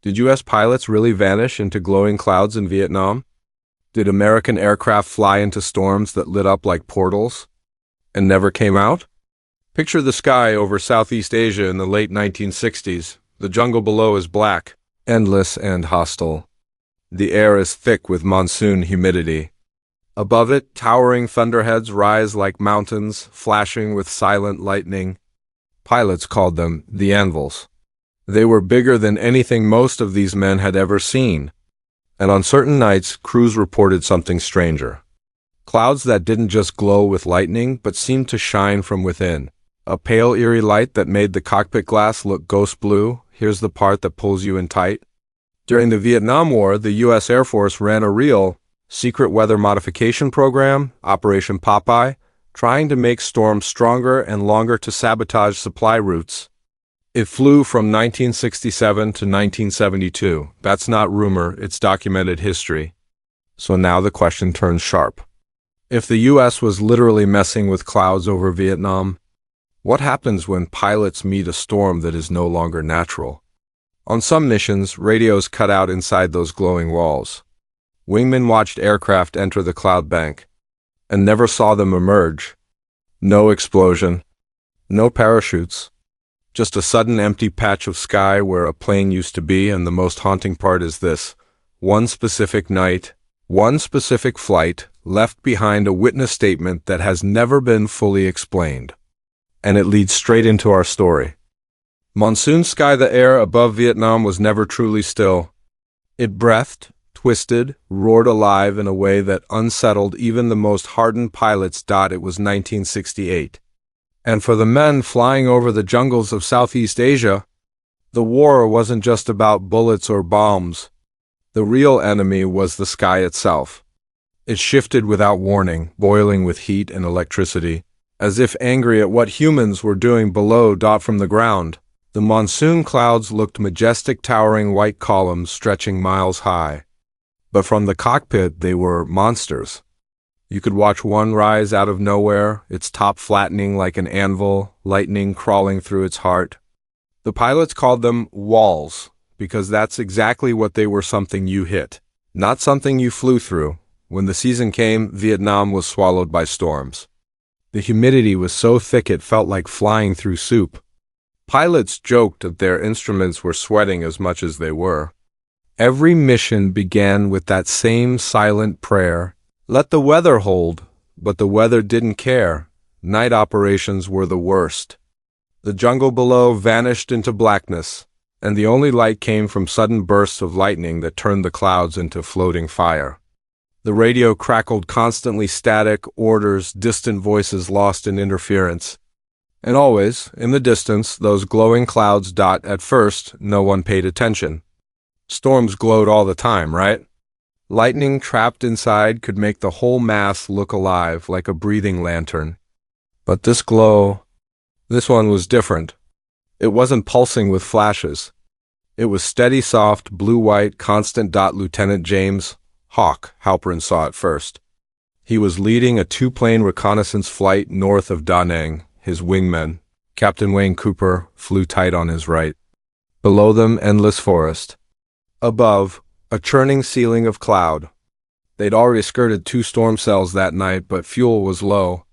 Did U.S. pilots really vanish into glowing clouds in Vietnam? Did American aircraft fly into storms that lit up like portals and never came out? Picture the sky over Southeast Asia in the late 1960s. The jungle below is black, endless and hostile. The air is thick with monsoon humidity. Above it, towering thunderheads rise like mountains, flashing with silent lightning. Pilots called them the anvils. They were bigger than anything most of these men had ever seen. And on certain nights, crews reported something stranger. Clouds that didn't just glow with lightning, but seemed to shine from within. A pale, eerie light that made the cockpit glass look ghost blue. Here's the part that pulls you in tight. During the Vietnam War, the U.S. Air Force ran a real secret weather modification program, Operation Popeye, trying to make storms stronger and longer to sabotage supply routes. It flew from 1967 to 1972. That's not rumor, it's documented history. So now the question turns sharp. If the U.S. was literally messing with clouds over Vietnam, what happens when pilots meet a storm that is no longer natural? On some missions, radios cut out inside those glowing walls. Wingmen watched aircraft enter the cloud bank and never saw them emerge. No explosion, no parachutes, just a sudden empty patch of sky where a plane used to be, and the most haunting part is this. One specific night, one specific flight left behind a witness statement that has never been fully explained. And it leads straight into our story. Monsoon sky, the air above Vietnam was never truly still. It breathed, twisted, roared alive in a way that unsettled even the most hardened pilots. It was 1968. And for the men flying over the jungles of Southeast Asia, the war wasn't just about bullets or bombs. The real enemy was the sky itself. It shifted without warning, boiling with heat and electricity, as if angry at what humans were doing below. From the ground, the monsoon clouds looked majestic, towering white columns stretching miles high. But from the cockpit, they were monsters. You could watch one rise out of nowhere, its top flattening like an anvil, lightning crawling through its heart. The pilots called them walls, because that's exactly what they were, something you hit, not something you flew through. When the season came, Vietnam was swallowed by storms. The humidity was so thick it felt like flying through soup. Pilots joked that their instruments were sweating as much as they were. Every mission began with that same silent prayer. Let the weather hold, but the weather didn't care. Night operations were the worst. The jungle below vanished into blackness, and the only light came from sudden bursts of lightning that turned the clouds into floating fire. The radio crackled, constantly static, orders, distant voices lost in interference. And always, in the distance, those glowing clouds. At first, no one paid attention. Storms glowed all the time, right? Lightning trapped inside could make the whole mass look alive, like a breathing lantern. But this glow, this one was different. It wasn't pulsing with flashes. It was steady, soft, blue-white, constant. Lieutenant James Hawk Halperin saw it first. He was leading a two-plane reconnaissance flight north of Da Nang. His wingmen, Captain Wayne Cooper, flew tight on his right. Below them, endless forest. Above, a churning ceiling of cloud. They'd already skirted 2 storm cells that night, but fuel was low.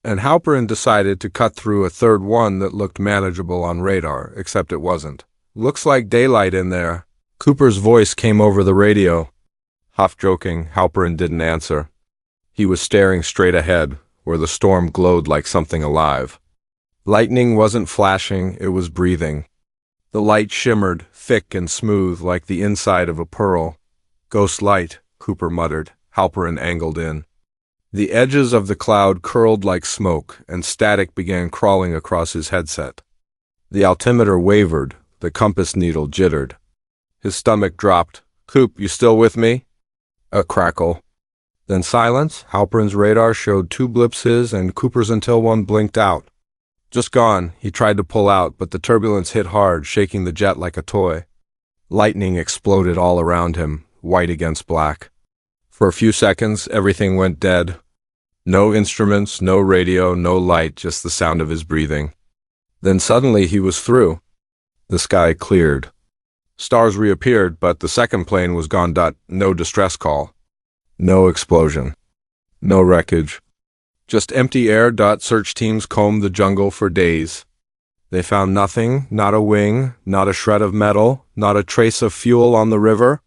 And Halperin decided to cut through a third one that looked manageable on radar, except it wasn't. Looks like daylight in there. Cooper's voice came over the radio. Half joking, Halperin didn't answer. He was staring straight ahead, where the storm glowed like something alive. Lightning wasn't flashing, it was breathing. The light shimmered, thick and smooth like the inside of a pearl. Ghost light, Cooper muttered. Halperin angled in. The edges of the cloud curled like smoke, and static began crawling across his headset. The altimeter wavered, the compass needle jittered. His stomach dropped. "Coop, you still with me?" A crackle. Then silence. Halperin's radar showed 2 blips, his and Cooper's, until one blinked out. Just gone. He tried to pull out, but the turbulence hit hard, shaking the jet like a toy. Lightning exploded all around him, white against black. For a few seconds, everything went dead. No instruments, no radio, no light, just the sound of his breathing. Then suddenly he was through. The sky cleared. Stars reappeared, but the second plane was gone. No distress call. No explosion. No wreckage. Just empty air. Search teams combed the jungle for days. They found nothing, not a wing, not a shred of metal, not a trace of fuel on the river.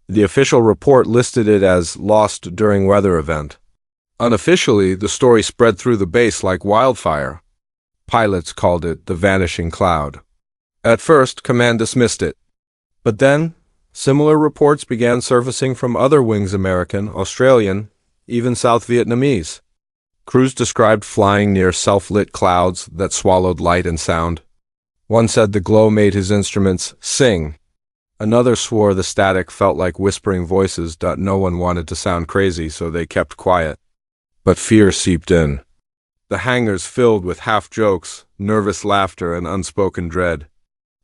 The official report listed it as lost during weather event. Unofficially, the story spread through the base like wildfire. Pilots called it the vanishing cloud. At first, command dismissed it. But then, similar reports began surfacing from other wings, American, Australian, even South Vietnamese. Crews described flying near self-lit clouds that swallowed light and sound. One said the glow made his instruments sing. Another swore the static felt like whispering voices. No one wanted to sound crazy, so they kept quiet. But fear seeped in. The hangars filled with half-jokes, nervous laughter, and unspoken dread.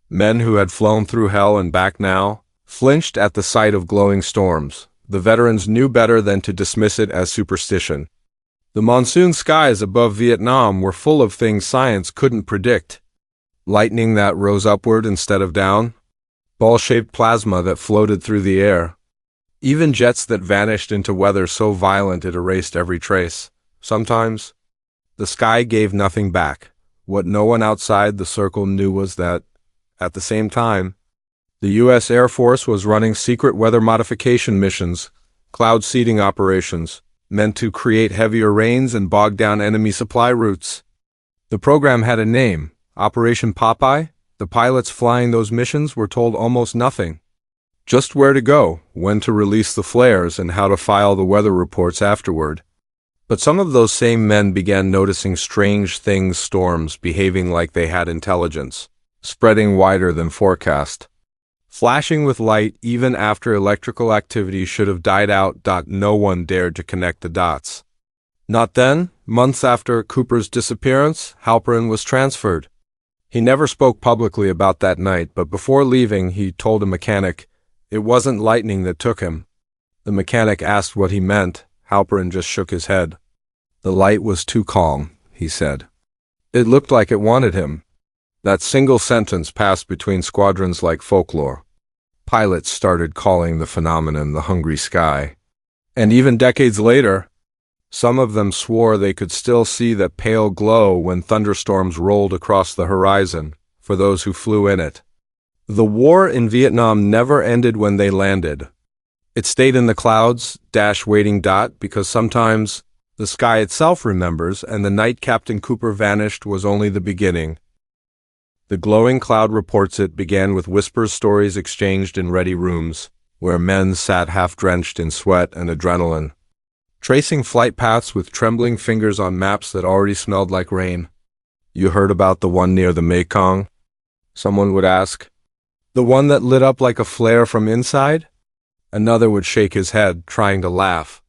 Men who had flown through hell and back now flinched at the sight of glowing storms. The veterans knew better than to dismiss it as superstition. The monsoon skies above Vietnam were full of things science couldn't predict. Lightning that rose upward instead of down. Ball-shaped plasma that floated through the air. Even jets that vanished into weather so violent it erased every trace. Sometimes, the sky gave nothing back. What no one outside the circle knew was that, at the same time, the U.S. Air Force was running secret weather modification missions, cloud seeding operations, meant to create heavier rains and bog down enemy supply routes. The program had a name, Operation Popeye. The pilots flying those missions were told almost nothing. Just where to go, when to release the flares, and how to file the weather reports afterward. But some of those same men began noticing strange things, storms behaving like they had intelligence, spreading wider than forecast, flashing with light even after electrical activity should have died out. No one dared to connect the dots. Not then. Months after Cooper's disappearance, Halperin was transferred. He never spoke publicly about that night, but before leaving he told a mechanic it wasn't lightning that took him. The mechanic asked what he meant. Halperin just shook his head. The light was too calm, he said. It looked like it wanted him. That single sentence passed between squadrons like folklore. Pilots started calling the phenomenon the hungry sky. And even decades later, some of them swore they could still see that pale glow when thunderstorms rolled across the horizon, for those who flew in it. The war in Vietnam never ended when they landed. It stayed in the clouds, waiting. Because sometimes the sky itself remembers, and the night Captain Cooper vanished was only the beginning. The glowing cloud reports it began with whispers, stories exchanged in ready rooms, where men sat half-drenched in sweat and adrenaline, tracing flight paths with trembling fingers on maps that already smelled like rain. You heard about the one near the Mekong? Someone would ask. The one that lit up like a flare from inside? Another would shake his head, trying to laugh.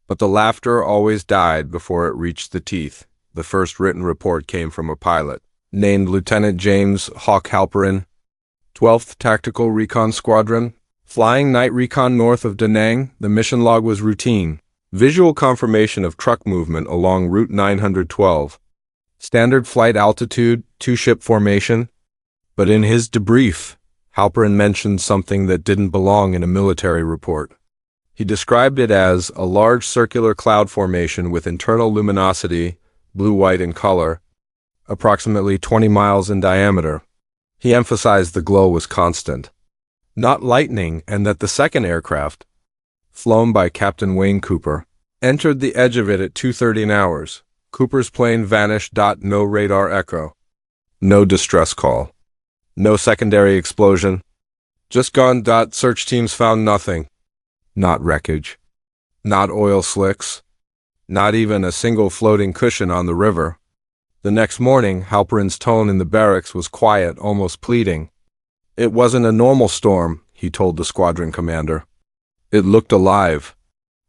But the laughter always died before it reached the teeth. The first written report came from a pilot, named Lieutenant James Hawk Halperin, 12th Tactical Recon Squadron, flying night recon north of Da Nang. The mission log was routine. Visual confirmation of truck movement along Route 912. Standard flight altitude, two-ship formation. But in his debrief, Halperin mentioned something that didn't belong in a military report. He described it as a large circular cloud formation with internal luminosity, blue-white in color, approximately 20 miles in diameter. He emphasized the glow was constant, not lightning, and that the second aircraft, flown by Captain Wayne Cooper, entered the edge of it at 2:30 hours. Cooper's plane vanished. No radar echo. No distress call. No secondary explosion. Just gone. Search teams found nothing. Not wreckage. Not oil slicks. Not even a single floating cushion on the river. The next morning, Halperin's tone in the barracks was quiet, almost pleading. It wasn't a normal storm, he told the squadron commander. It looked alive.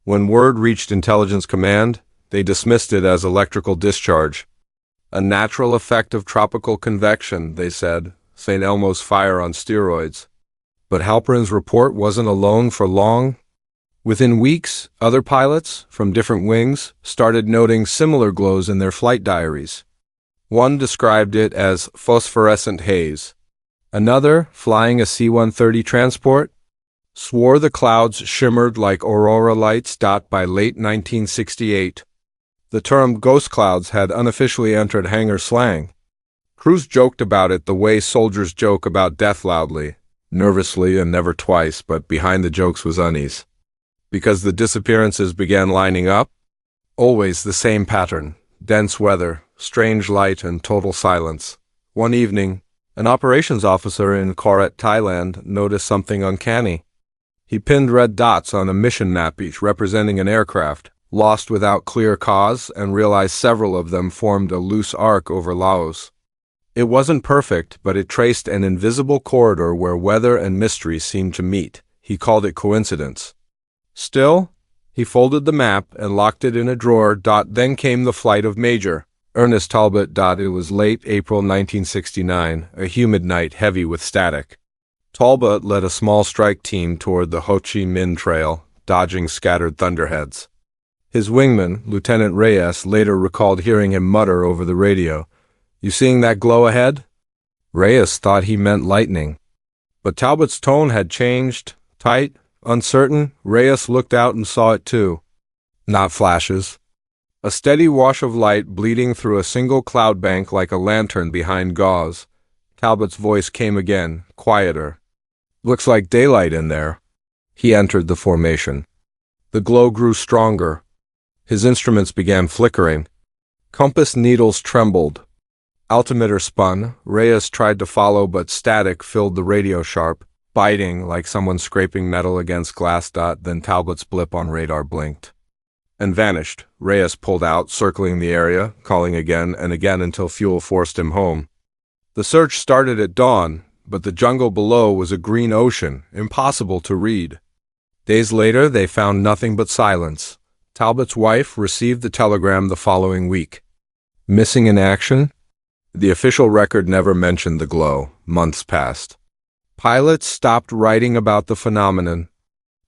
When word reached intelligence command, they dismissed it as electrical discharge. A natural effect of tropical convection, they said, St. Elmo's fire on steroids. But Halperin's report wasn't alone for long. Within weeks, other pilots, from different wings, started noting similar glows in their flight diaries. One described it as phosphorescent haze. Another, flying a C-130 transport, swore the clouds shimmered like aurora lights. By late 1968, the term ghost clouds had unofficially entered hangar slang. Crews joked about it the way soldiers joke about death, loudly, nervously, and never twice, but behind the jokes was unease. Because the disappearances began lining up. Always the same pattern: dense weather, strange light, and total silence. One evening, an operations officer in Korat, Thailand, noticed something uncanny. He pinned red dots on a mission map, each representing an aircraft, lost without clear cause, and realized several of them formed a loose arc over Laos. It wasn't perfect, but it traced an invisible corridor where weather and mystery seemed to meet. He called it coincidence. Still, he folded the map and locked it in a drawer. Then came the flight of Major Ernest Talbot. It was late April 1969, a humid night heavy with static. Talbot led a small strike team toward the Ho Chi Minh Trail, dodging scattered thunderheads. His wingman, Lieutenant Reyes, later recalled hearing him mutter over the radio, "You seeing that glow ahead?" Reyes thought he meant lightning. But Talbot's tone had changed. Tight, uncertain. Reyes looked out and saw it too. Not flashes. A steady wash of light bleeding through a single cloud bank like a lantern behind gauze. Talbot's voice came again, quieter. "Looks like daylight in there." He entered the formation. The glow grew stronger. His instruments began flickering. Compass needles trembled. Altimeter spun. Reyes tried to follow, but static filled the radio sharp, biting like someone scraping metal against glass. Then Talbot's blip on radar blinked and vanished. Reyes pulled out, circling the area, calling again and again until fuel forced him home. The search started at dawn, but the jungle below was a green ocean, impossible to read. Days later, they found nothing but silence. Talbot's wife received the telegram the following week. Missing in action? The official record never mentioned the glow. Months passed. Pilots stopped writing about the phenomenon.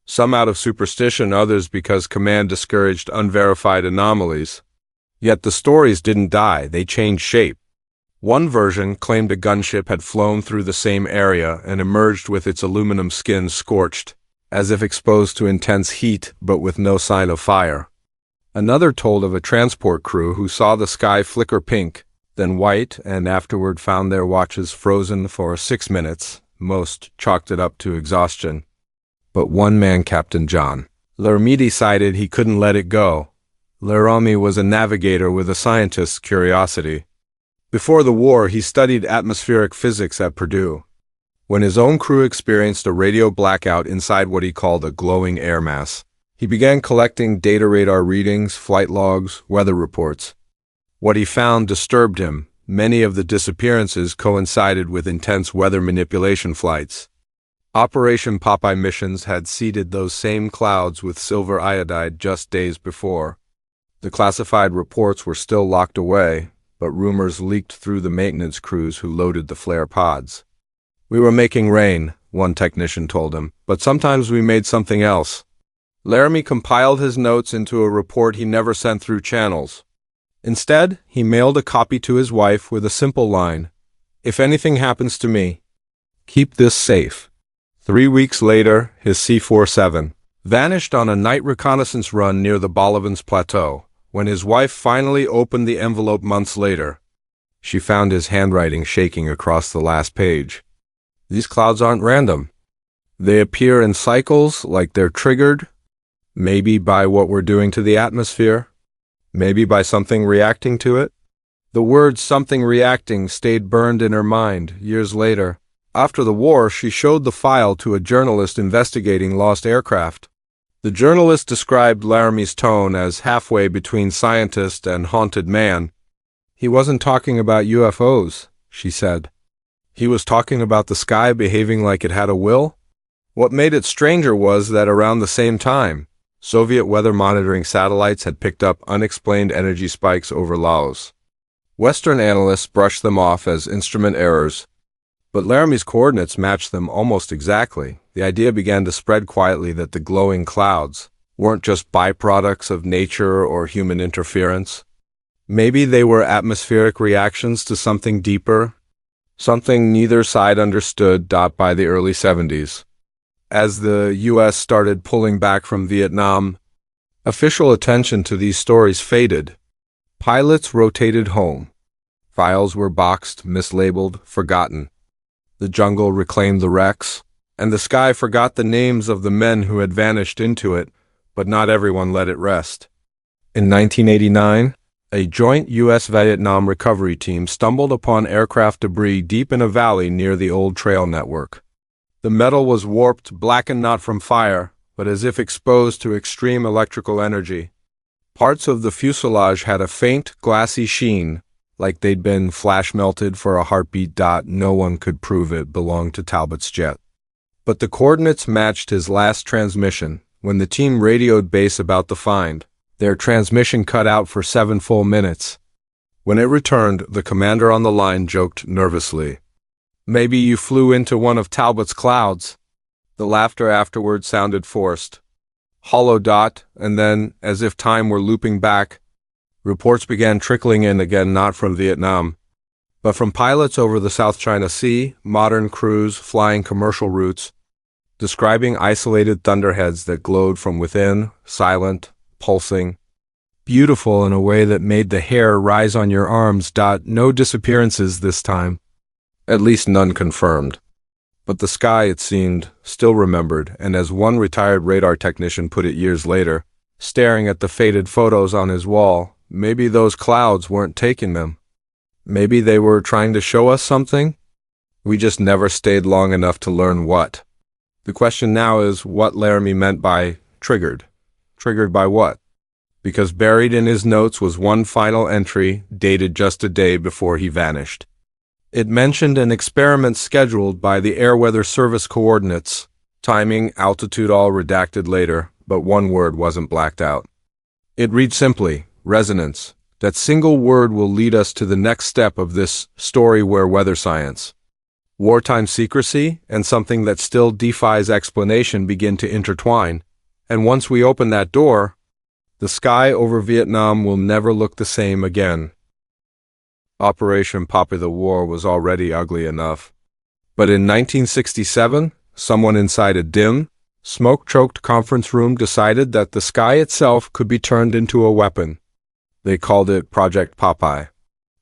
Some out of superstition, others because command discouraged unverified anomalies. Yet the stories didn't die, they changed shape. One version claimed a gunship had flown through the same area and emerged with its aluminum skin scorched, as if exposed to intense heat but with no sign of fire. Another told of a transport crew who saw the sky flicker pink, then white, and afterward found their watches frozen for 6 minutes. Most chalked it up to exhaustion. But one man, Captain John Laramie, decided he couldn't let it go. Laramie was a navigator with a scientist's curiosity. Before the war, he studied atmospheric physics at Purdue. When his own crew experienced a radio blackout inside what he called a glowing air mass, he began collecting data radar readings, flight logs, weather reports. What he found disturbed him. Many of the disappearances coincided with intense weather manipulation flights. Operation Popeye missions had seeded those same clouds with silver iodide just days before. The classified reports were still locked away, but rumors leaked through the maintenance crews who loaded the flare pods. "We were making rain," one technician told him, "but sometimes we made something else." Laramie compiled his notes into a report he never sent through channels. Instead, he mailed a copy to his wife with a simple line, "If anything happens to me, keep this safe." 3 weeks later, his C-47 vanished on a night reconnaissance run near the Bolivans Plateau. When his wife finally opened the envelope months later, she found his handwriting shaking across the last page. "These clouds aren't random. They appear in cycles, like they're triggered, maybe by what we're doing to the atmosphere, maybe by something reacting to it." The word "something reacting" stayed burned in her mind years later. After the war, she showed the file to a journalist investigating lost aircraft. The journalist described Laramie's tone as halfway between scientist and haunted man. "He wasn't talking about UFOs," she said. "He was talking about the sky behaving like it had a will." What made it stranger was that around the same time, Soviet weather monitoring satellites had picked up unexplained energy spikes over Laos. Western analysts brushed them off as instrument errors, but Laramie's coordinates matched them almost exactly. The idea began to spread quietly that the glowing clouds weren't just byproducts of nature or human interference. Maybe they were atmospheric reactions to something deeper, something neither side understood. By the early 70s, as the U.S. started pulling back from Vietnam, official attention to these stories faded. Pilots rotated home. Files were boxed, mislabeled, forgotten. The jungle reclaimed the wrecks, and the sky forgot the names of the men who had vanished into it, but not everyone let it rest. In 1989, a joint U.S.-Vietnam recovery team stumbled upon aircraft debris deep in a valley near the old trail network. The metal was warped, blackened not from fire, but as if exposed to extreme electrical energy. Parts of the fuselage had a faint, glassy sheen, like they'd been flash-melted for a heartbeat. No one could prove it belonged to Talbot's jet. But the coordinates matched his last transmission. When the team radioed base about the find, their transmission cut out for 7 full minutes. When it returned, the commander on the line joked nervously, "Maybe you flew into one of Talbot's clouds." The laughter afterward sounded forced, hollow. And then, as if time were looping back, reports began trickling in again, not from Vietnam, but from pilots over the South China Sea, modern crews flying commercial routes, describing isolated thunderheads that glowed from within, silent, pulsing, beautiful in a way that made the hair rise on your arms. No disappearances this time, at least none confirmed. But the sky, it seemed, still remembered, and as one retired radar technician put it years later, staring at the faded photos on his wall, maybe those clouds weren't taking them. Maybe they were trying to show us something? We just never stayed long enough to learn what. The question now is what Laramie meant by triggered. Triggered by what? Because buried in his notes was one final entry, dated just a day before he vanished. It mentioned an experiment scheduled by the Air Weather Service coordinates, timing, altitude, all redacted later, but one word wasn't blacked out. It read simply, resonance. That single word will lead us to the next step of this story where weather science, wartime secrecy, and something that still defies explanation begin to intertwine. And once we open that door, the sky over Vietnam will never look the same again. Operation Papa the War was already ugly enough. But in 1967, someone inside a dim, smoke-choked conference room decided that the sky itself could be turned into a weapon. They called it Project Popeye.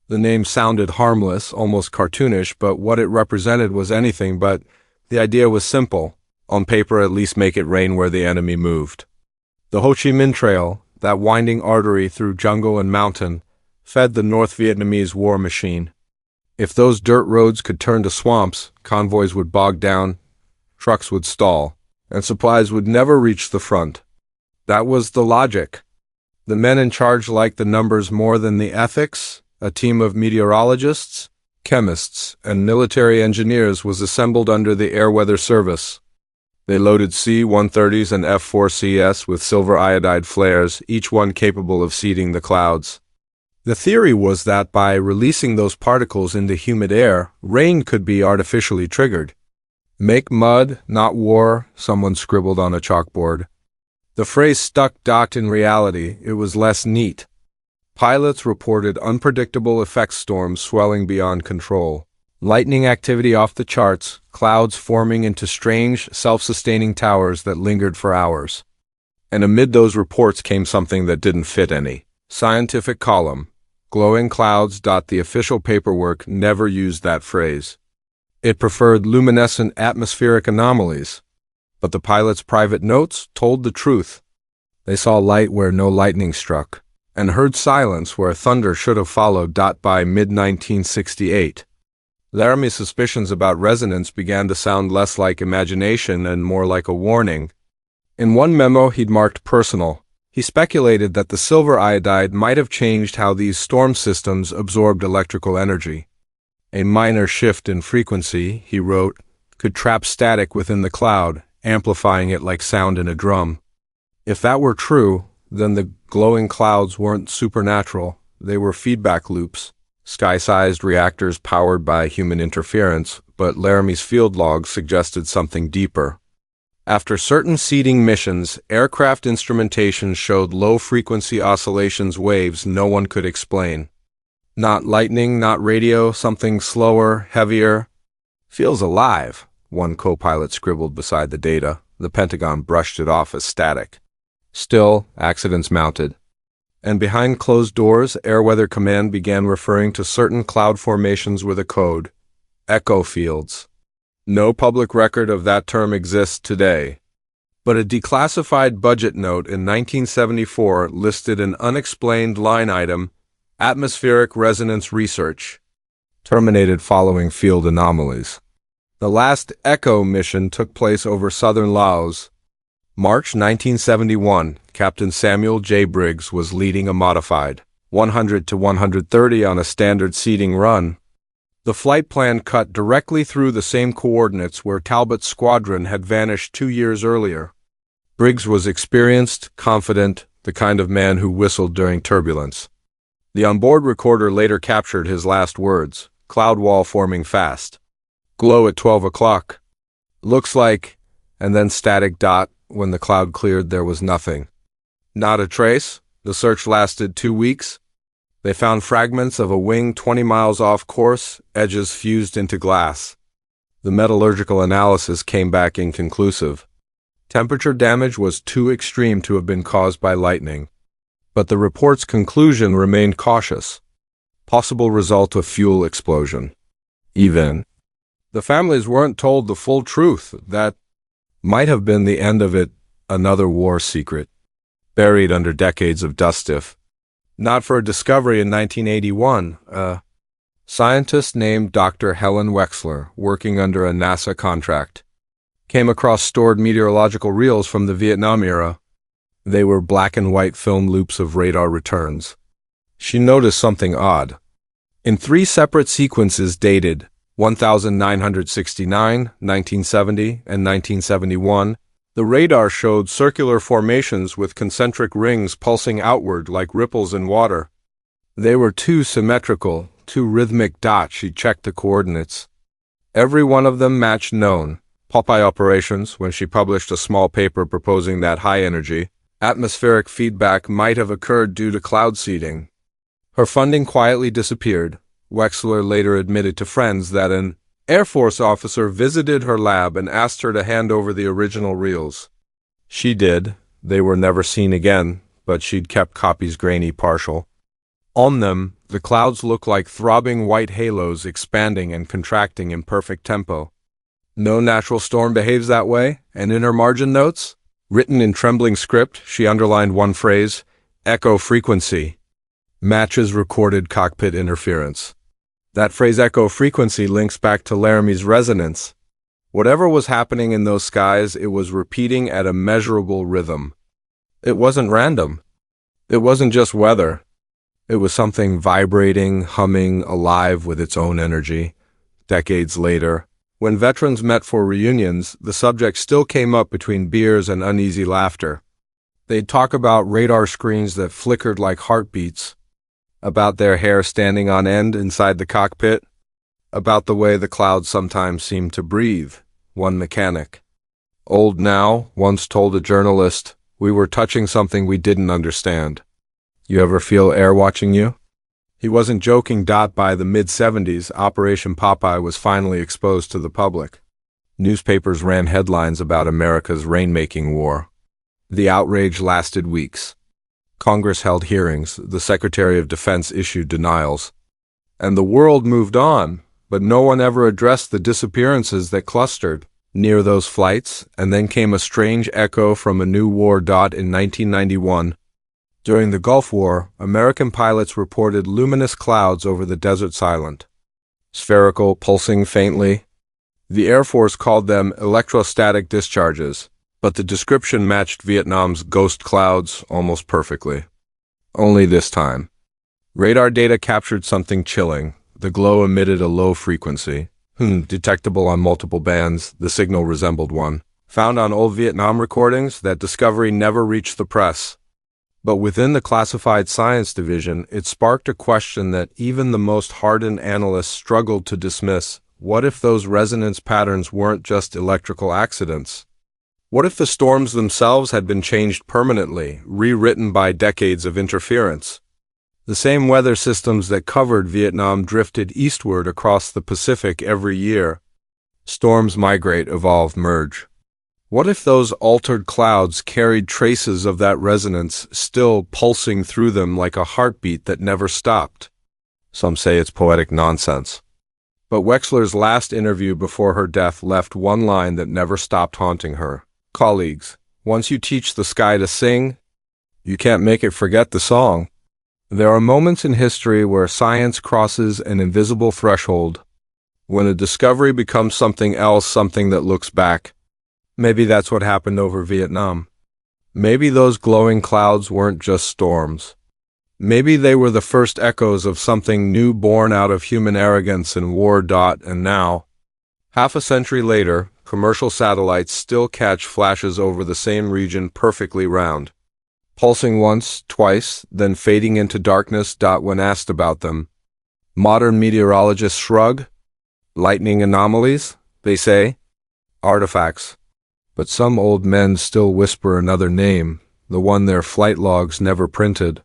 The name sounded harmless, almost cartoonish, but what it represented was anything but. The idea was simple. On paper, at least make it rain where the enemy moved. The Ho Chi Minh Trail, that winding artery through jungle and mountain, fed the North Vietnamese war machine. If those dirt roads could turn to swamps, convoys would bog down, trucks would stall, and supplies would never reach the front. That was the logic. The men in charge liked the numbers more than the ethics. A team of meteorologists, chemists, and military engineers was assembled under the Air Weather Service. They loaded C-130s and F-4CS with silver iodide flares, each one capable of seeding the clouds. The theory was that by releasing those particles into humid air, rain could be artificially triggered. "Make mud, not war," someone scribbled on a chalkboard. The phrase stuck. In reality, it was less neat. Pilots reported unpredictable effect storms swelling beyond control. Lightning activity off the charts, clouds forming into strange, self-sustaining towers that lingered for hours. And amid those reports came something that didn't fit any scientific column. Glowing clouds. The official paperwork never used that phrase. It preferred luminescent atmospheric anomalies. But the pilots' private notes told the truth. They saw light where no lightning struck, and heard silence where thunder should have followed. By mid-1968, Laramie's suspicions about resonance began to sound less like imagination and more like a warning. In one memo he'd marked personal, he speculated that the silver iodide might have changed how these storm systems absorbed electrical energy. A minor shift in frequency, he wrote, could trap static within the cloud, amplifying it like sound in a drum. If that were true, then the glowing clouds weren't supernatural. They were feedback loops, sky-sized reactors powered by human interference, but Laramie's field logs suggested something deeper. After certain seeding missions, aircraft instrumentation showed low-frequency oscillations, waves no one could explain. Not lightning, not radio, something slower, heavier. Feels alive, one co-pilot scribbled beside the data. The Pentagon brushed it off as static. Still, accidents mounted. And behind closed doors, Air Weather Command began referring to certain cloud formations with a code, echo fields. No public record of that term exists today. But a declassified budget note in 1974 listed an unexplained line item, atmospheric resonance research, terminated following field anomalies. The last ECHO mission took place over southern Laos. March 1971, Captain Samuel J. Briggs was leading a modified 100 to 130 on a standard seating run. The flight plan cut directly through the same coordinates where Talbot's squadron had vanished 2 years earlier. Briggs was experienced, confident, the kind of man who whistled during turbulence. The onboard recorder later captured his last words, cloud wall forming fast. Glow at 12 o'clock. Looks like, and then static dot. When the cloud cleared, there was nothing. Not a trace. The search lasted 2 weeks. They found fragments of a wing 20 miles off course, edges fused into glass. The metallurgical analysis came back inconclusive. Temperature damage was too extreme to have been caused by lightning. But the report's conclusion remained cautious. Possible result of fuel explosion. Even. The families weren't told the full truth. That might have been the end of it, another war secret, buried under decades of dust if not for a discovery in 1981. A scientist named Dr. Helen Wexler, working under a NASA contract, came across stored meteorological reels from the Vietnam era. They were black and white film loops of radar returns. She noticed something odd. In 3 separate sequences dated 1969, 1970, and 1971, the radar showed circular formations with concentric rings pulsing outward like ripples in water. They were too symmetrical, too rhythmic. She checked the coordinates. Every one of them matched known Popeye operations when she published a small paper proposing that high-energy, atmospheric feedback might have occurred due to cloud seeding. Her funding quietly disappeared. Wexler later admitted to friends that an Air Force officer visited her lab and asked her to hand over the original reels. She did. They were never seen again, but she'd kept copies grainy partial. On them, the clouds looked like throbbing white halos expanding and contracting in perfect tempo. No natural storm behaves that way, and in her margin notes, written in trembling script, she underlined one phrase, echo frequency, matches recorded cockpit interference. That phrase echo frequency links back to Laramie's resonance. Whatever was happening in those skies, it was repeating at a measurable rhythm. It wasn't random. It wasn't just weather. It was something vibrating, humming, alive with its own energy. Decades later, when veterans met for reunions, the subject still came up between beers and uneasy laughter. They'd talk about radar screens that flickered like heartbeats, about their hair standing on end inside the cockpit, about the way the clouds sometimes seemed to breathe. One mechanic, old now, once told a journalist, "We were touching something we didn't understand." You ever feel air watching you? He wasn't joking. By the mid-70s, Operation Popeye was finally exposed to the public. Newspapers ran headlines about America's rainmaking war. The outrage lasted weeks. Congress held hearings, the Secretary of Defense issued denials. And the world moved on, but no one ever addressed the disappearances that clustered near those flights, and then came a strange echo from a new war. In 1991, during the Gulf War, American pilots reported luminous clouds over the desert silent. Spherical, pulsing faintly. The Air Force called them electrostatic discharges, but the description matched Vietnam's ghost clouds almost perfectly. Only this time, radar data captured something chilling. The glow emitted a low frequency, detectable on multiple bands. The signal resembled one found on old Vietnam recordings. That discovery never reached the press. But within the classified science division, it sparked a question that even the most hardened analysts struggled to dismiss. What if those resonance patterns weren't just electrical accidents? What if the storms themselves had been changed permanently, rewritten by decades of interference? The same weather systems that covered Vietnam drifted eastward across the Pacific every year. Storms migrate, evolve, merge. What if those altered clouds carried traces of that resonance still pulsing through them like a heartbeat that never stopped? Some say it's poetic nonsense. But Wexler's last interview before her death left one line that never stopped haunting her. Colleagues, once you teach the sky to sing, you can't make it forget the song. There are moments in history where science crosses an invisible threshold, when a discovery becomes something else, something that looks back. Maybe that's what happened over Vietnam. Maybe those glowing clouds weren't just storms. Maybe they were the first echoes of something new born out of human arrogance and war. And now, half a century later, commercial satellites still catch flashes over the same region perfectly round, pulsing once, twice, then fading into darkness. When asked about them, modern meteorologists shrug. Lightning anomalies, they say. Artifacts. But some old men still whisper another name, the one their flight logs never printed.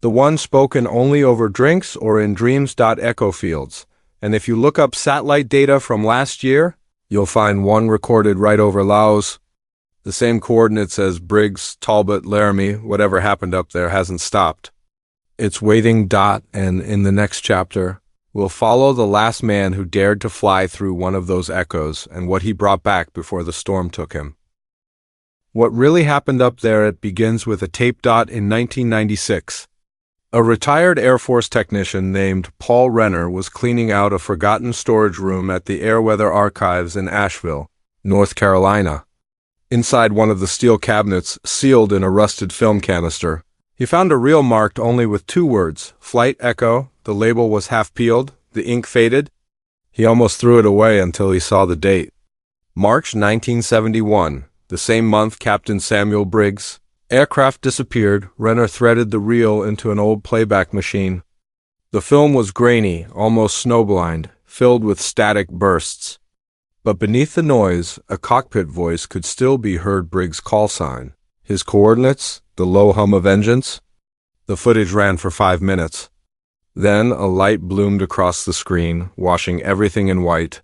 The one spoken only over drinks or in dreams. Echo fields. And if you look up satellite data from last year, you'll find one recorded right over Laos. The same coordinates as Briggs, Talbot, Laramie. Whatever happened up there hasn't stopped. It's waiting. And in the next chapter, we'll follow the last man who dared to fly through one of those echoes and what he brought back before the storm took him. What really happened up there? It begins with a tape. In 1996, a retired Air Force technician named Paul Renner was cleaning out a forgotten storage room at the Air Weather Archives in Asheville, North Carolina. Inside one of the steel cabinets, sealed in a rusted film canister, he found a reel marked only with 2 words, Flight Echo. The label was half peeled, the ink faded. He almost threw it away until he saw the date. March 1971, the same month Captain Samuel Briggs' aircraft disappeared. Renner threaded the reel into an old playback machine. The film was grainy, almost snowblind, filled with static bursts. But beneath the noise, a cockpit voice could still be heard. Briggs' call sign, his coordinates, the low hum of engines. The footage ran for 5 minutes. Then a light bloomed across the screen, washing everything in white.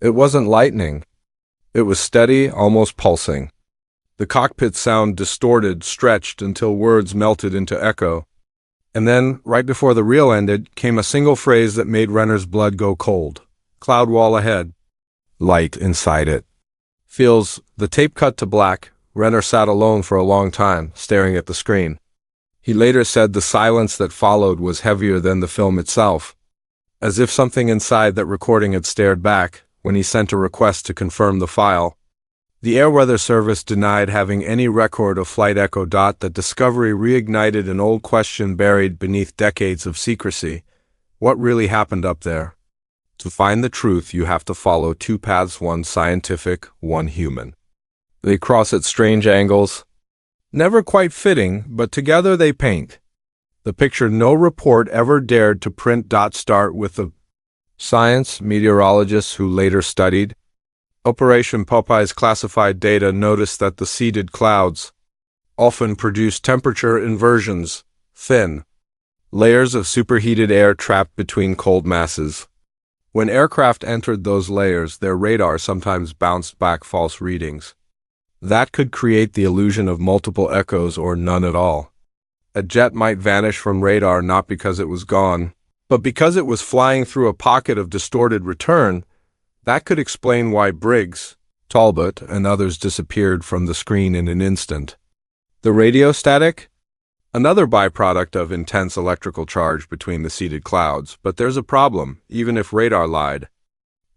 It wasn't lightning. It was steady, almost pulsing. The cockpit sound distorted, stretched until words melted into echo. And then, right before the reel ended, came a single phrase that made Renner's blood go cold. Cloud wall ahead. Light inside it. The tape cut to black. Renner sat alone for a long time, staring at the screen. He later said the silence that followed was heavier than the film itself, as if something inside that recording had stared back when he sent a request to confirm the file. The Air Weather Service denied having any record of Flight Echo. That discovery reignited an old question buried beneath decades of secrecy. What really happened up there? To find the truth, you have to follow 2 paths, one scientific, one human. They cross at strange angles, never quite fitting, but together they paint the picture no report ever dared to print. Start with the science meteorologists who later studied Operation Popeye's classified data noticed that the seeded clouds often produce temperature inversions, thin layers of superheated air trapped between cold masses. When aircraft entered those layers, their radar sometimes bounced back false readings. That could create the illusion of multiple echoes or none at all. A jet might vanish from radar not because it was gone, but because it was flying through a pocket of distorted return. That could explain why Briggs, Talbot, and others disappeared from the screen in an instant. The radio static? Another byproduct of intense electrical charge between the seeded clouds, but there's a problem, even if radar lied.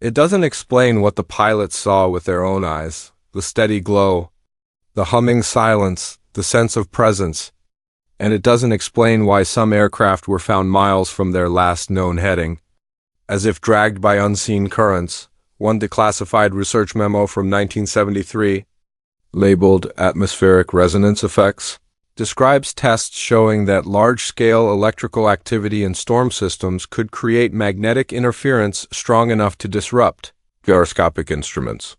It doesn't explain what the pilots saw with their own eyes, the steady glow, the humming silence, the sense of presence, and it doesn't explain why some aircraft were found miles from their last known heading, as if dragged by unseen currents. One declassified research memo from 1973, labeled Atmospheric Resonance Effects, describes tests showing that large-scale electrical activity in storm systems could create magnetic interference strong enough to disrupt gyroscopic instruments.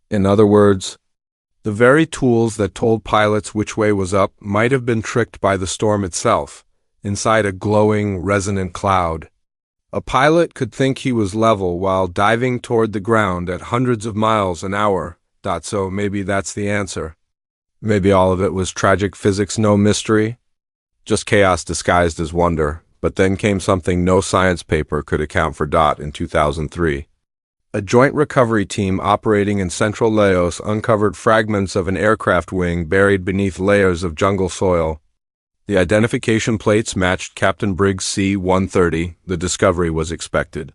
In other words, the very tools that told pilots which way was up might have been tricked by the storm itself, inside a glowing, resonant cloud. A pilot could think he was level while diving toward the ground at hundreds of miles an hour. So maybe that's the answer. Maybe all of it was tragic physics, no mystery. Just chaos disguised as wonder. But then came something no science paper could account for. In 2003. A joint recovery team operating in central Laos uncovered fragments of an aircraft wing buried beneath layers of jungle soil. The identification plates matched Captain Briggs C-130. The discovery was expected.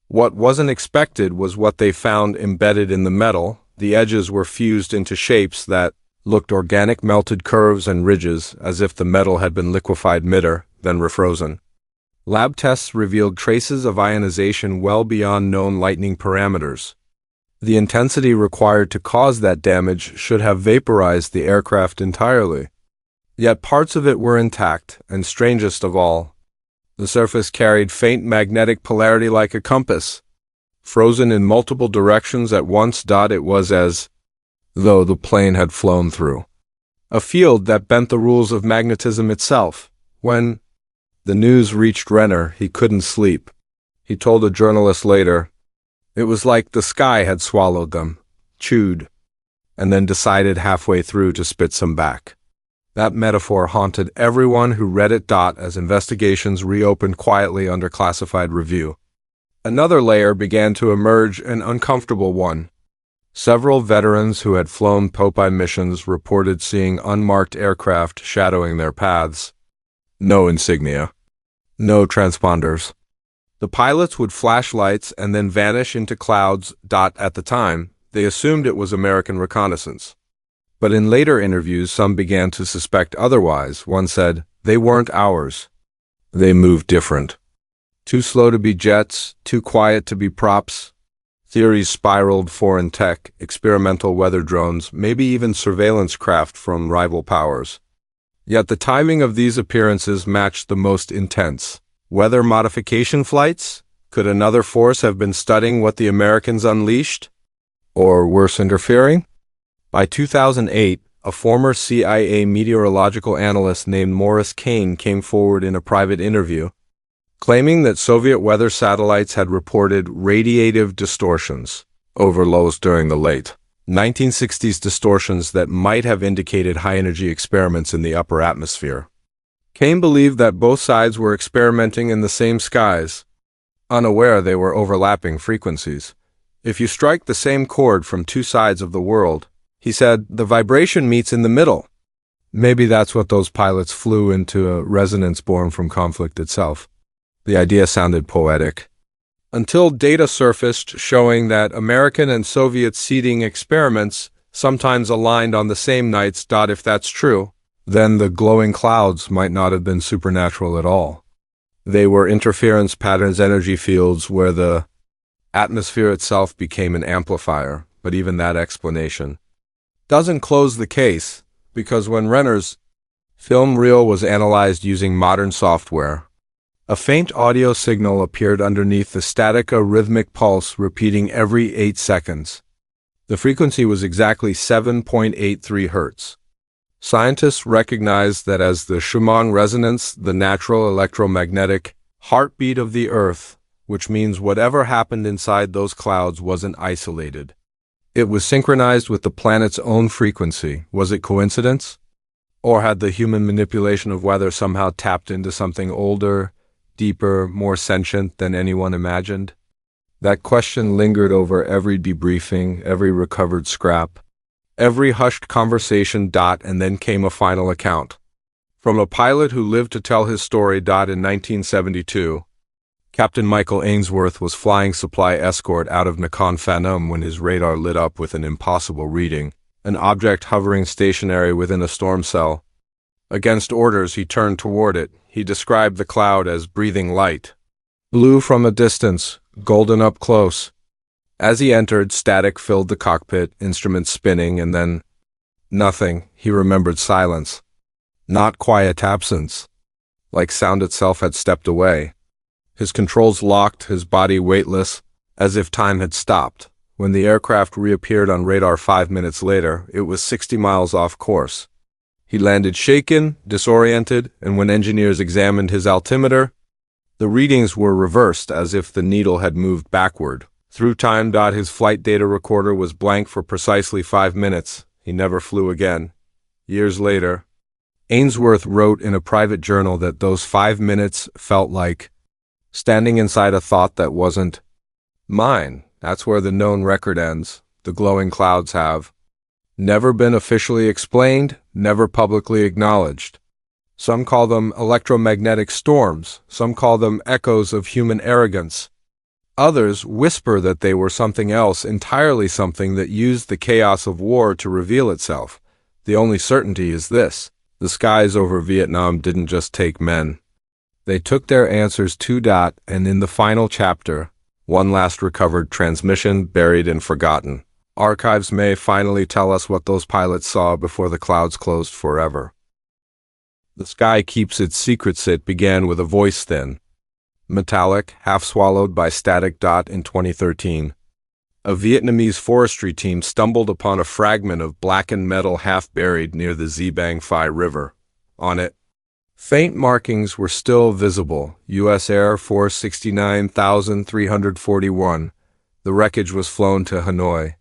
What wasn't expected was what they found embedded in the metal. The edges were fused into shapes that looked organic, melted curves and ridges, as if the metal had been liquefied mid-air, then refrozen. Lab tests revealed traces of ionization well beyond known lightning parameters. The intensity required to cause that damage should have vaporized the aircraft entirely. Yet parts of it were intact, and strangest of all, the surface carried faint magnetic polarity like a compass, frozen in multiple directions at once. It was as though the plane had flown through a field that bent the rules of magnetism itself. When the news reached Renner, he couldn't sleep. He told a journalist later, "It was like the sky had swallowed them, chewed, and then decided halfway through to spit some back." That metaphor haunted everyone who read it. As investigations reopened quietly under classified review, another layer began to emerge, an uncomfortable one. Several veterans who had flown Popeye missions reported seeing unmarked aircraft shadowing their paths. No insignia. No transponders. The pilots would flash lights and then vanish into clouds. At the time, they assumed it was American reconnaissance. But in later interviews, some began to suspect otherwise. One said, "They weren't ours. They moved different. Too slow to be jets, too quiet to be props." Theories spiraled: foreign tech, experimental weather drones, maybe even surveillance craft from rival powers. Yet the timing of these appearances matched the most intense. Weather modification flights? Could another force have been studying what the Americans unleashed? Or worse, interfering? By 2008, a former CIA meteorological analyst named Morris Kane came forward in a private interview, claiming that Soviet weather satellites had reported radiative distortions over lows during the late 1960s, distortions that might have indicated high-energy experiments in the upper atmosphere. Kane believed that both sides were experimenting in the same skies, unaware they were overlapping frequencies. If you strike the same chord from two sides of the world, he said, the vibration meets in the middle. Maybe that's what those pilots flew into, a resonance born from conflict itself. The idea sounded poetic. Until data surfaced showing that American and Soviet seeding experiments sometimes aligned on the same nights. If that's true, then the glowing clouds might not have been supernatural at all. They were interference patterns, energy fields where the atmosphere itself became an amplifier. But even that explanation doesn't close the case, because when Renner's film reel was analyzed using modern software, a faint audio signal appeared underneath the static, a rhythmic pulse repeating every 8 seconds. The frequency was exactly 7.83 Hz. Scientists recognized that as the Schumann resonance, the natural electromagnetic heartbeat of the Earth, which means whatever happened inside those clouds wasn't isolated. It was synchronized with the planet's own frequency. Was it coincidence? Or had the human manipulation of weather somehow tapped into something older, deeper, more sentient than anyone imagined? That question lingered over every debriefing, every recovered scrap, every hushed conversation. And then came a final account. From a pilot who lived to tell his story. In 1972, Captain Michael Ainsworth was flying supply escort out of Nakhon Phanom when his radar lit up with an impossible reading, an object hovering stationary within a storm cell. Against orders, he turned toward it. He described the cloud as breathing light. Blue from a distance, golden up close. As he entered, static filled the cockpit, instruments spinning, and then nothing. He remembered silence. Not quiet absence. Like sound itself had stepped away. His controls locked, his body weightless, as if time had stopped. When the aircraft reappeared on radar 5 minutes later, it was 60 miles off course. He landed shaken, disoriented, and when engineers examined his altimeter, the readings were reversed as if the needle had moved backward. Through time. His flight data recorder was blank for precisely 5 minutes. He never flew again. Years later, Ainsworth wrote in a private journal that those 5 minutes felt like standing inside a thought that wasn't mine. That's where the known record ends. The glowing clouds have never been officially explained, never publicly acknowledged. Some call them electromagnetic storms. Some call them echoes of human arrogance. Others whisper that they were something else, entirely something that used the chaos of war to reveal itself. The only certainty is this: the skies over Vietnam didn't just take men. They took their answers too. And in the final chapter, one last recovered transmission buried and forgotten. Archives may finally tell us what those pilots saw before the clouds closed forever. The Sky Keeps Its Secrets. It began with a voice thin, metallic, half swallowed by static. In 2013, a Vietnamese forestry team stumbled upon a fragment of blackened metal half buried near the Xibang Phi River. On it, faint markings were still visible. U.S. Air Force 69,341. The wreckage was flown to Hanoi,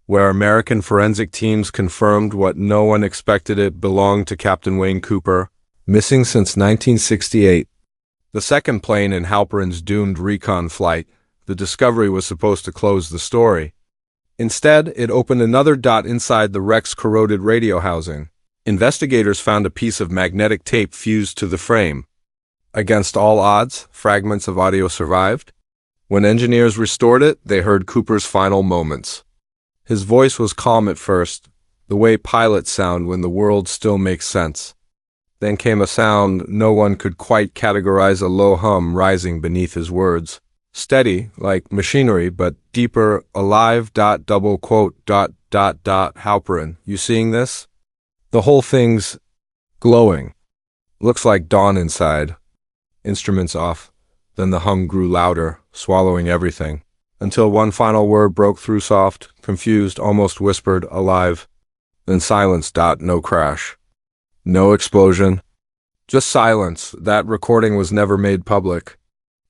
where American forensic teams confirmed what no one expected. It belonged to Captain Wayne Cooper, missing since 1968. The second plane in Halperin's doomed recon flight, the Discovery was supposed to close the story. Instead, it opened another. Inside the wreck's corroded radio housing, investigators found a piece of magnetic tape fused to the frame. Against all odds, fragments of audio survived. When engineers restored it, they heard Cooper's final moments. His voice was calm at first, the way pilots sound when the world still makes sense. Then came a sound no one could quite categorize, a low hum rising beneath his words. Steady, like machinery, but deeper, alive. Halperin, you seeing this? The whole thing's glowing. Looks like dawn inside. Instruments off. Then the hum grew louder, swallowing everything, until one final word broke through, soft, confused, almost whispered, alive. Then silence. No crash. No explosion. Just silence. That recording was never made public.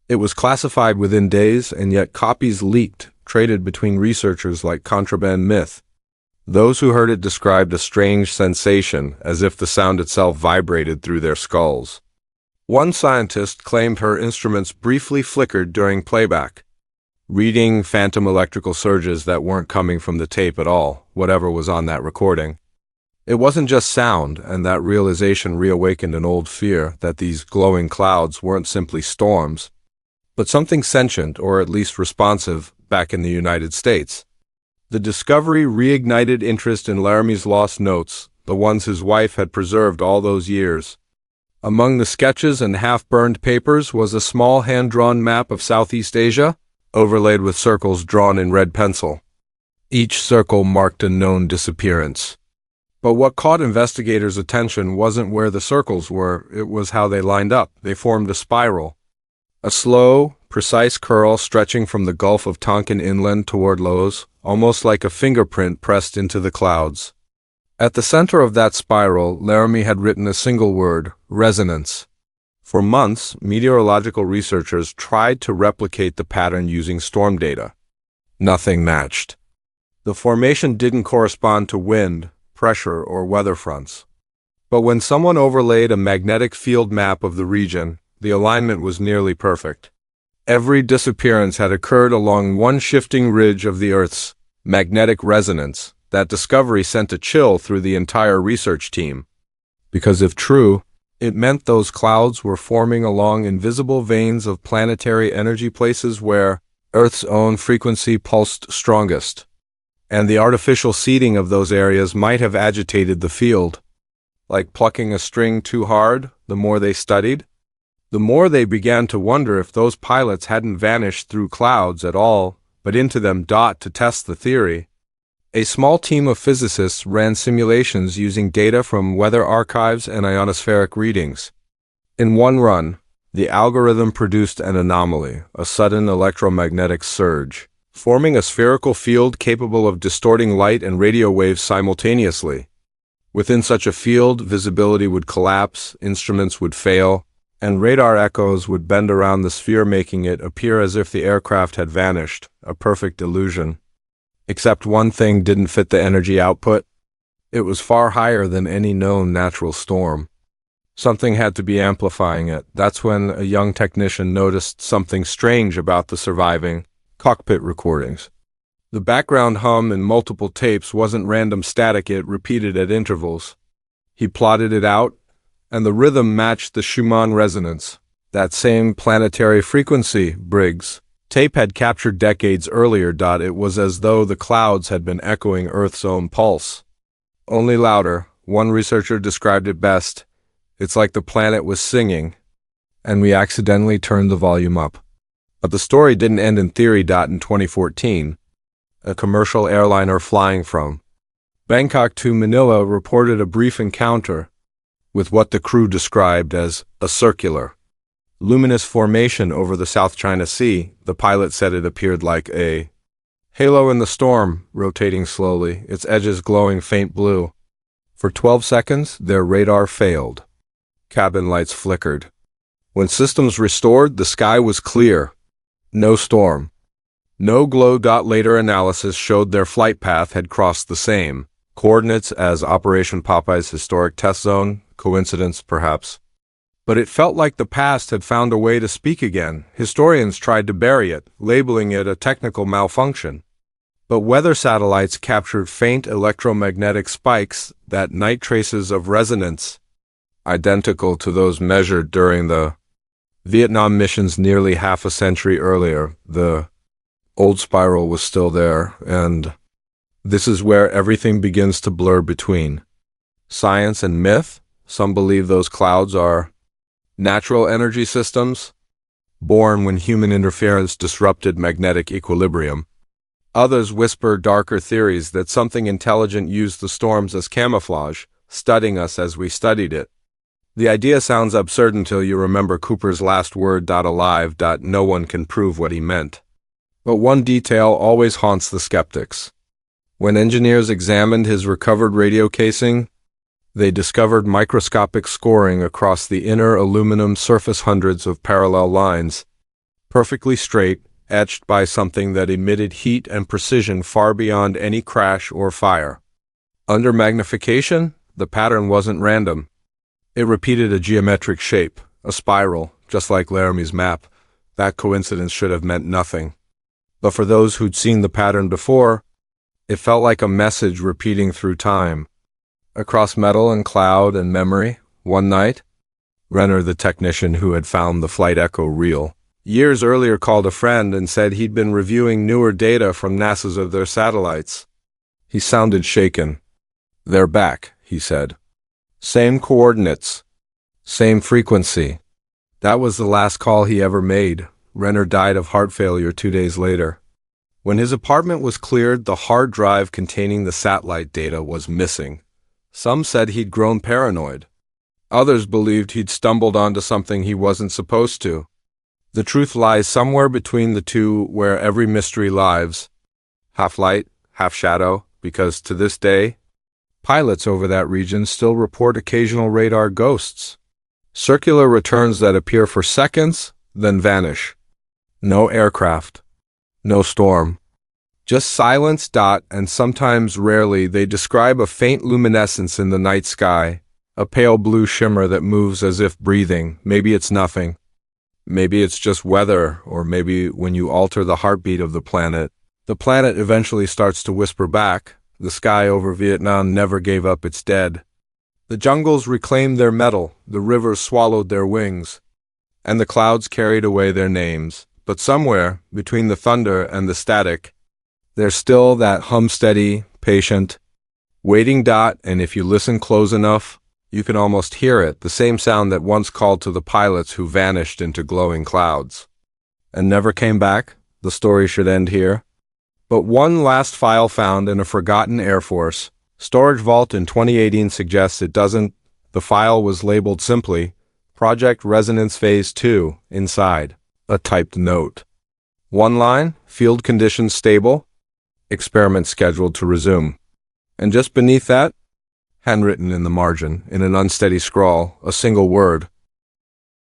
It was classified within days, and yet copies leaked, traded between researchers like contraband myth. Those who heard it described a strange sensation, as if the sound itself vibrated through their skulls. One scientist claimed her instruments briefly flickered during playback, reading phantom electrical surges that weren't coming from the tape at all, whatever was on that recording. It wasn't just sound, and that realization reawakened an old fear that these glowing clouds weren't simply storms, but something sentient, or at least responsive, back in the United States. The discovery reignited interest in Laramie's lost notes, the ones his wife had preserved all those years. Among the sketches and half-burned papers was a small hand-drawn map of Southeast Asia, overlaid with circles drawn in red pencil. Each circle marked a known disappearance. But what caught investigators' attention wasn't where the circles were, it was how they lined up. They formed a spiral. A slow, precise curl stretching from the Gulf of Tonkin inland toward Laos, almost like a fingerprint pressed into the clouds. At the center of that spiral, Laramie had written a single word: resonance. For months, meteorological researchers tried to replicate the pattern using storm data. Nothing matched. The formation didn't correspond to wind, pressure, or weather fronts. But when someone overlaid a magnetic field map of the region, the alignment was nearly perfect. Every disappearance had occurred along one shifting ridge of the Earth's magnetic resonance. That discovery sent a chill through the entire research team. Because if true, it meant those clouds were forming along invisible veins of planetary energy, places where Earth's own frequency pulsed strongest. And the artificial seeding of those areas might have agitated the field. Like plucking a string too hard, the more they studied, the more they began to wonder if those pilots hadn't vanished through clouds at all, but into them. To test the theory, a small team of physicists ran simulations using data from weather archives and ionospheric readings. In one run, the algorithm produced an anomaly, a sudden electromagnetic surge, forming a spherical field capable of distorting light and radio waves simultaneously. Within such a field, visibility would collapse, instruments would fail, and radar echoes would bend around the sphere, making it appear as if the aircraft had vanished, a perfect illusion. Except one thing didn't fit the energy output. It was far higher than any known natural storm. Something had to be amplifying it. That's when a young technician noticed something strange about the surviving cockpit recordings. The background hum in multiple tapes wasn't random static, it repeated at intervals. He plotted it out, and the rhythm matched the Schumann resonance, that same planetary frequency Briggs tape had captured decades earlier. It was as though the clouds had been echoing Earth's own pulse. Only louder. One researcher described it best. It's like the planet was singing, and we accidentally turned the volume up. But the story didn't end in theory. In 2014, a commercial airliner flying from Bangkok to Manila reported a brief encounter with what the crew described as a circular, luminous formation over the South China Sea. The pilot said it appeared like a halo in the storm, rotating slowly, its edges glowing faint blue. For 12 seconds, their radar failed. Cabin lights flickered. When systems restored, the sky was clear. No storm. No glow. Later analysis showed their flight path had crossed the same coordinates as Operation Popeye's historic test zone. Coincidence, perhaps. But it felt like the past had found a way to speak again. Historians tried to bury it, labeling it a technical malfunction. But weather satellites captured faint electromagnetic spikes, that night traces of resonance, identical to those measured during the Vietnam missions nearly half a century earlier. The old spiral was still there, and this is where everything begins to blur between science and myth. Some believe those clouds are natural energy systems, born when human interference disrupted magnetic equilibrium. Others whisper darker theories that something intelligent used the storms as camouflage, studying us as we studied it. The idea sounds absurd until you remember Cooper's last word. Alive. No one can prove what he meant. But one detail always haunts the skeptics. When engineers examined his recovered radio casing, they discovered microscopic scoring across the inner aluminum surface, hundreds of parallel lines, perfectly straight, etched by something that emitted heat and precision far beyond any crash or fire. Under magnification, the pattern wasn't random. It repeated a geometric shape, a spiral, just like Laramie's map. That coincidence should have meant nothing. But for those who'd seen the pattern before, it felt like a message repeating through time. Across metal and cloud and memory, one night, Renner, the technician who had found the flight echo real, years earlier called a friend and said he'd been reviewing newer data from NASA's of their satellites. He sounded shaken. "They're back," he said. "Same coordinates. Same frequency." That was the last call he ever made. Renner died of heart failure 2 days later. When his apartment was cleared, the hard drive containing the satellite data was missing. Some said he'd grown paranoid. Others believed he'd stumbled onto something he wasn't supposed to. The truth lies somewhere between the two, where every mystery lives. Half light, half shadow, because to this day, pilots over that region still report occasional radar ghosts. Circular returns that appear for seconds, then vanish. No aircraft. No storm. Just silence. And sometimes, rarely, they describe a faint luminescence in the night sky, a pale blue shimmer that moves as if breathing. Maybe it's nothing. Maybe it's just weather, or maybe when you alter the heartbeat of the planet eventually starts to whisper back. The sky over Vietnam never gave up its dead. The jungles reclaimed their mettle, the rivers swallowed their wings, and the clouds carried away their names. But somewhere, between the thunder and the static, there's still that hum, steady, patient, waiting. And if you listen close enough, you can almost hear it, the same sound that once called to the pilots who vanished into glowing clouds and never came back. The story should end here. But one last file found in a forgotten Air Force storage vault in 2018 suggests it doesn't. The file was labeled simply Project Resonance Phase 2 inside. A typed note. One line, field conditions stable, experiment scheduled to resume. And just beneath that, Handwritten in the margin, in an unsteady scrawl, a single word,